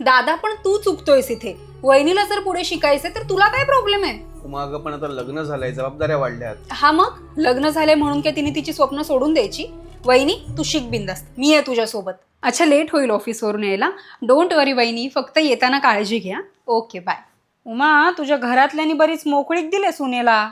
दादा पण तू चुकतोयस इथे. वहिनीला जर पुढे शिकायचंय तर तुला काय प्रॉब्लेम आहे? मग पण आता लग्न झालंय, जबाबदाऱ्या वाढल्यात. हा मग लग्न झालंय म्हणून काय तिने तिची स्वप्न सोडून द्यायची? वहिनी तू शिक बिंदास्त, मी आहे तुझ्यासोबत. अच्छा लेट होईल ऑफिसवरून यायला. डोंट वरी वहिनी, फक्त येताना काळजी घ्या. Okay bye. उमा, तुझ्या घरातल्यानी बरीच मोकळीक दिले सुनेला.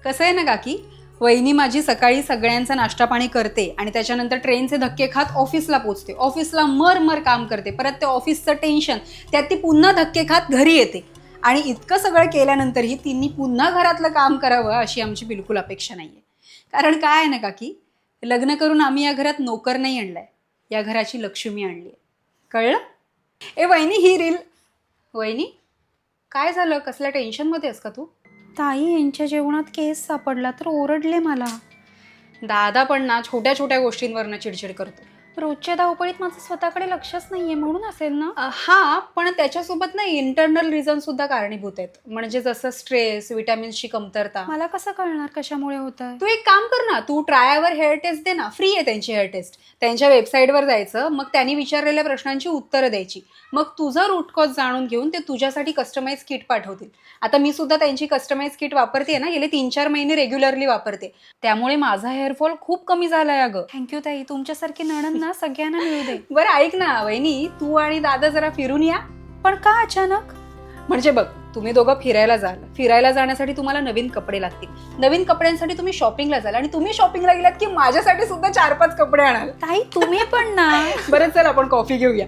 कसं आहे ना काकी, वहिनी माझी सकाळी सगळ्यांचा नाश्ता पाणी करते आणि त्याच्यानंतर ट्रेनचे धक्के खात ऑफिसला पोचते. ऑफिसला मर काम करते, परत ते ऑफिसचं टेन्शन, त्यात ती पुन्हा धक्के खात घरी येते. आणि इतकं सगळं केल्यानंतरही तिने पुन्हा घरातलं काम करावं अशी आमची बिलकुल अपेक्षा नाही आहे. कारण काय आहे ना काकी, लग्न करून आम्ही या घरात नोकर नाही आणलाय, या घराची लक्ष्मी आणली आहे. कळलं? ए वहिनी, ही रील. वहिनी काय झालं, कसल्या टेन्शनमध्ये आहेस का तू? ताई, यांच्या जेवणात केस सापडला तर ओरडले मला. दादा पण ना छोट्या छोट्या गोष्टींवरनं चिडचिड करतो. रोजच्या धावपळीत माझं स्वतःकडे लक्षच नाहीये म्हणून असेल ना. हा, पण त्याच्यासोबत ना इंटरनल रिझन सुद्धा कारणीभूत आहेत. म्हणजे जसं स्ट्रेस, विटॅमिन्सची कमतरता. मला कसं कळणार कशामुळे होत आहे? तू एक काम कर ना, तू ट्रायवर हेअर टेस्ट दे ना, फ्री आहे त्यांची हेअर टेस्ट. त्यांच्या वेबसाईटवर जायचं, मग त्यांनी विचारलेल्या प्रश्नांची उत्तरं द्यायची. मग तुझं रूट कॉज जाणून घेऊन ते तुझ्यासाठी कस्टमाइज किट पाठवतील. आता मी सुद्धा त्यांची कस्टमाइज किट वापरते ना, गेले 3-4 महिने रेग्युलरली वापरते. त्यामुळे माझा हेअरफॉल खूप कमी झालाय अगं. थँक्यू ताई, तुमच्यासारखी नणंद ना सगळ्यांना मिळू दे. बरं ऐक ना वहिनी, तू आणि दादा जरा फिरून या. पण का अचानक? म्हणजे बघ, तुम्ही दोघं फिरायला जाल, फिरायला जाण्यासाठी तुम्हाला नवीन कपडे लागतील, नवीन कपड्यांसाठी तुम्ही शॉपिंगला जाल, आणि तुम्ही शॉपिंगला गेलात की माझ्यासाठी सुद्धा 4-5 कपडे आणाल. ताई तुम्ही पण ना. बरं चल आपण कॉफी घेऊया.